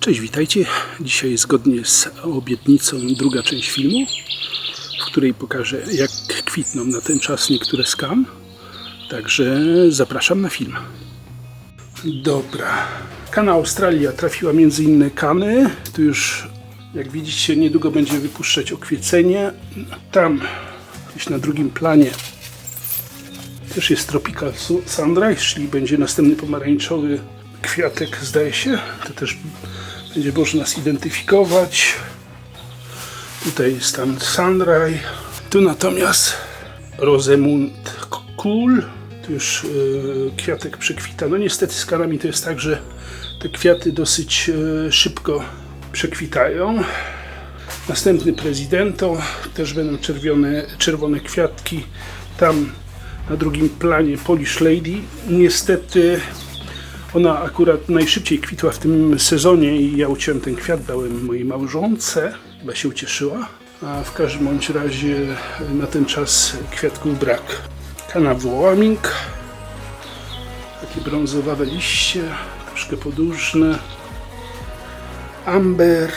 Cześć, witajcie. Dzisiaj zgodnie z obietnicą druga część filmu, w której pokażę, jak kwitną na ten czas niektóre z kan. Także zapraszam na film. Dobra. Kana Australia trafiła między inne kany. Tu już, jak widzicie, niedługo będzie wypuszczać okwiecenie. Tam, gdzieś na drugim planie, też jest Tropical Sunrise, czyli będzie następny pomarańczowy kwiatek, zdaje się. To też będzie można zidentyfikować. Tutaj jest tam Sunrise. Tu natomiast Rosemund Cool. Tu już kwiatek przekwita. No niestety z kanami to jest tak, że te kwiaty dosyć szybko przekwitają. Następny Presidento. Też będą czerwone kwiatki. Tam na drugim planie Polish Lady. Niestety ona akurat najszybciej kwitła w tym sezonie i ja uciąłem ten kwiat, dałem mojej małżonce, chyba się ucieszyła, a w każdym bądź razie na ten czas kwiatków brak. Kana Wyoming, takie brązowawe liście, troszkę podłużne. Amber,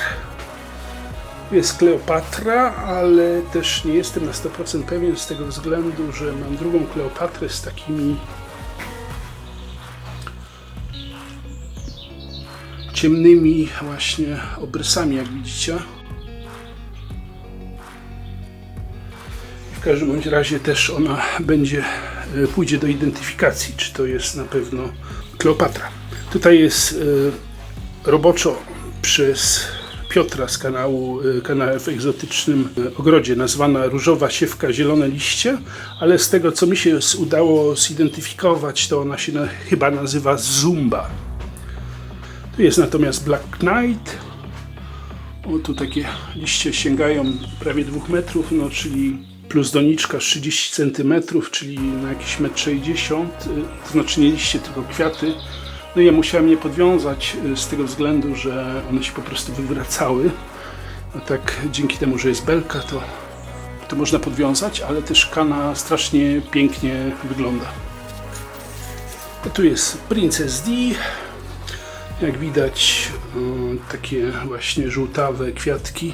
jest Kleopatra, ale też nie jestem na 100% pewien z tego względu, że mam drugą Kleopatrę z takimi ciemnymi właśnie obrysami, jak widzicie. W każdym bądź razie też ona pójdzie do identyfikacji, czy to jest na pewno Kleopatra. Tutaj jest roboczo przez Piotra z kanału Kanał w egzotycznym ogrodzie nazwana różowa siewka, zielone liście, ale z tego, co mi się udało zidentyfikować, to ona się chyba nazywa Zumba. Tu jest natomiast Black Knight. O, tu takie liście sięgają prawie 2 metrów, no, czyli plus doniczka 30 cm, czyli na jakieś 1,60 m, to znaczy nie liście, tylko kwiaty. No i ja musiałem je podwiązać z tego względu, że one się po prostu wywracały. No tak, dzięki temu, że jest belka, to można podwiązać, ale też kana strasznie pięknie wygląda. A tu jest Princess D. Jak widać, takie właśnie żółtawe kwiatki,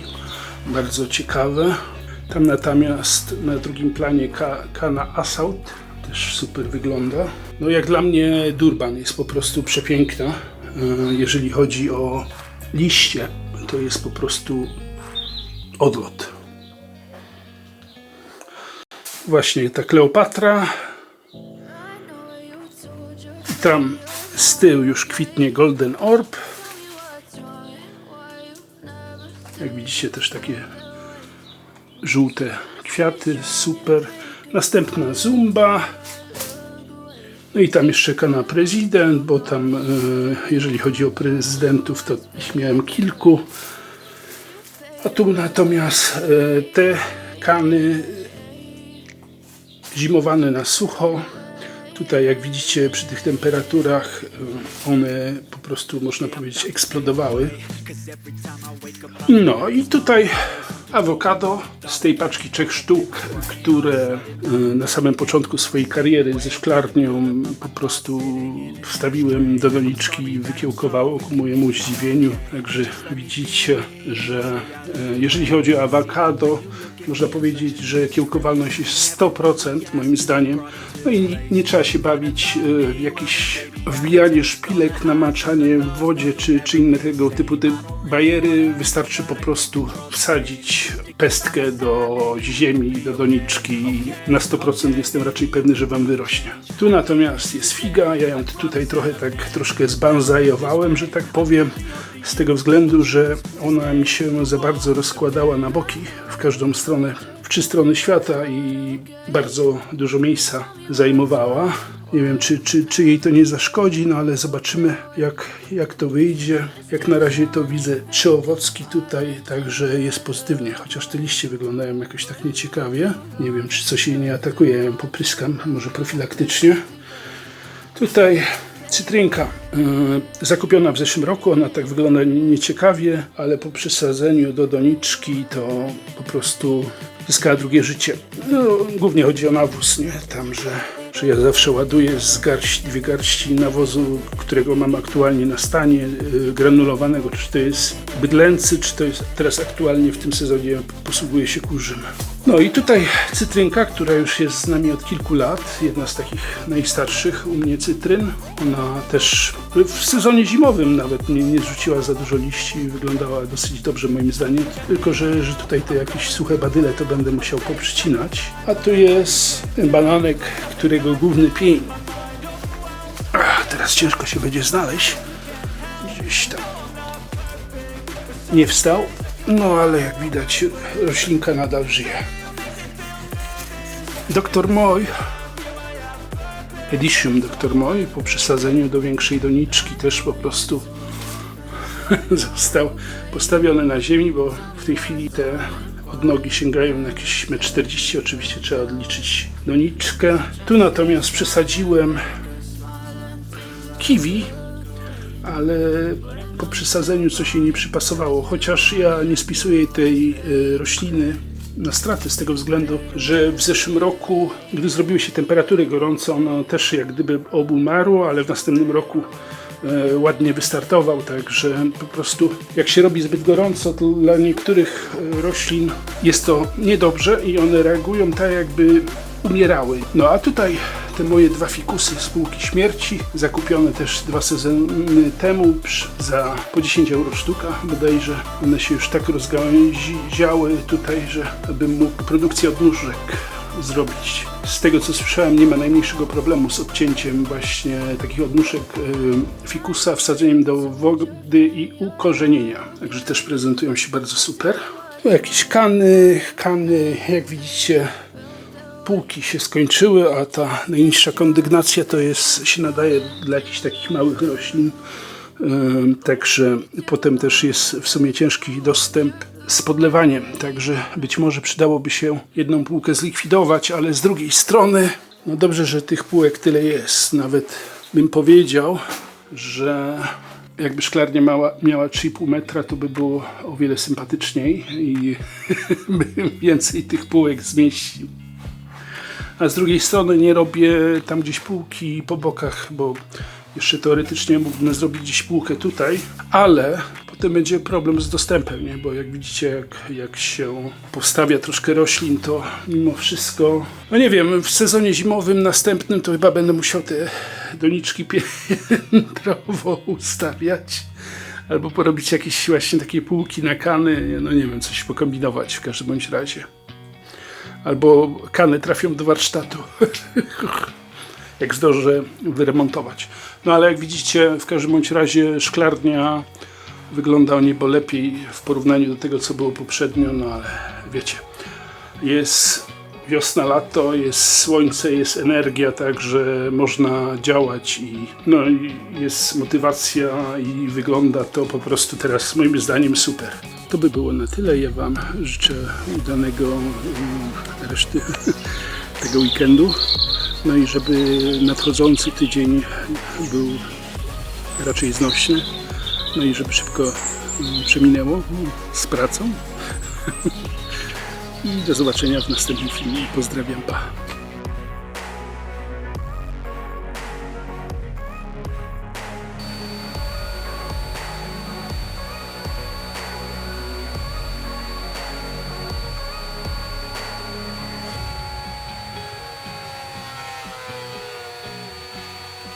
bardzo ciekawe. Tam natomiast na drugim planie kana Assault, też super wygląda. No jak dla mnie Durban jest po prostu przepiękna. Jeżeli chodzi o liście, to jest po prostu odlot. Właśnie ta Kleopatra. Tam z tyłu już kwitnie Golden Orb. Jak widzicie, też takie żółte kwiaty, super. Następna Zumba. No i tam jeszcze kana Prezydent, bo tam jeżeli chodzi o prezydentów, to ich miałem kilku. A tu natomiast te kany zimowane na sucho. Tutaj, jak widzicie, przy tych temperaturach one po prostu, można powiedzieć, eksplodowały. No i tutaj awokado z tej paczki 3 sztuk, które na samym początku swojej kariery ze szklarnią po prostu wstawiłem do doniczki i wykiełkowało ku mojemu zdziwieniu. Także widzicie, że jeżeli chodzi o awokado, można powiedzieć, że kiełkowalność jest 100% moim zdaniem. No i nie trzeba się bawić w jakieś wbijanie szpilek, namaczanie w wodzie czy inne tego typu bajery. Wystarczy po prostu wsadzić pestkę do ziemi, do doniczki i na 100% jestem raczej pewny, że wam wyrośnie. Tu natomiast jest figa. Ja ją tutaj troszkę zbanzajowałem, że tak powiem, z tego względu, że ona mi się za bardzo rozkładała na boki w każdą stronę, w 3 strony świata i bardzo dużo miejsca zajmowała. Nie wiem, czy jej to nie zaszkodzi, no ale zobaczymy, jak to wyjdzie. Jak na razie to widzę 3 owocki tutaj, także jest pozytywnie, chociaż te liście wyglądają jakoś tak nieciekawie. Nie wiem, czy coś jej nie atakuje, ja ją popryskam, może profilaktycznie. Tutaj cytrynka zakupiona w zeszłym roku, ona tak wygląda nieciekawie, ale po przesadzeniu do doniczki to po prostu zyskała drugie życie. No, głównie chodzi o nawóz, nie? Tam, że że ja zawsze ładuję z dwie garści nawozu, którego mam aktualnie na stanie, granulowanego, czy to jest bydlęcy, czy to jest teraz aktualnie w tym sezonie posługuje się kurzym. No i tutaj cytrynka, która już jest z nami od kilku lat, jedna z takich najstarszych u mnie cytryn. Ona też w sezonie zimowym nawet nie zrzuciła za dużo liści i wyglądała dosyć dobrze moim zdaniem. Tylko, że tutaj te jakieś suche badyle to będę musiał poprzycinać. A tu jest ten bananek, którego główny pień. Teraz ciężko się będzie znaleźć. Gdzieś tam nie wstał. No ale jak widać, roślinka nadal żyje. Dr. Moj, Edition Dr. Moj, po przesadzeniu do większej doniczki też po prostu został postawiony na ziemi, bo w tej chwili te odnogi sięgają na jakieś 1,40 m, oczywiście trzeba odliczyć doniczkę. Tu natomiast przesadziłem kiwi, ale po przesadzeniu coś jej nie przypasowało, chociaż ja nie spisuję tej rośliny na straty z tego względu, że w zeszłym roku, gdy zrobiły się temperatury gorące, ono też jak gdyby obumarło, ale w następnym roku ładnie wystartował, także po prostu jak się robi zbyt gorąco, to dla niektórych roślin jest to niedobrze i one reagują tak, jakby umierały. No a tutaj te moje dwa fikusy z półki śmierci, zakupione też 2 sezony temu za po 10 euro sztuka. Bodajże one się już tak rozgałęziały tutaj, że bym mógł produkcję odnóżek zrobić. Z tego co słyszałem, nie ma najmniejszego problemu z odcięciem właśnie takich odnóżek fikusa, wsadzeniem do wody i ukorzenienia. Także też prezentują się bardzo super. Tu jakieś kany, jak widzicie, półki się skończyły, a ta najniższa kondygnacja to się nadaje dla jakichś takich małych roślin. Także potem też jest w sumie ciężki dostęp z podlewaniem, także być może przydałoby się jedną półkę zlikwidować, ale z drugiej strony, no dobrze, że tych półek tyle jest. Nawet bym powiedział, że jakby szklarnia miała 3,5 metra, to by było o wiele sympatyczniej i bym więcej tych półek zmieścił. A z drugiej strony nie robię tam gdzieś półki po bokach, bo jeszcze teoretycznie mógłbym zrobić gdzieś półkę tutaj, ale potem będzie problem z dostępem, nie? Bo jak widzicie, jak się postawia troszkę roślin, to mimo wszystko, no nie wiem, w sezonie zimowym następnym to chyba będę musiał te doniczki piętrowo ustawiać. Albo porobić jakieś właśnie takie półki na kany, no nie wiem, coś pokombinować w każdym bądź razie. Albo kany trafią do warsztatu, jak zdążę wyremontować. No ale jak widzicie, w każdym bądź razie szklarnia wygląda o niebo lepiej w porównaniu do tego, co było poprzednio, no ale wiecie, jest wiosna, lato, jest słońce, jest energia, także można działać i no, jest motywacja i wygląda to po prostu teraz moim zdaniem super. To by było na tyle. Ja Wam życzę udanego reszty tego weekendu. No i żeby nadchodzący tydzień był raczej znośny. No i żeby szybko przeminęło z pracą. I do zobaczenia w następnym filmie. Pozdrawiam, pa!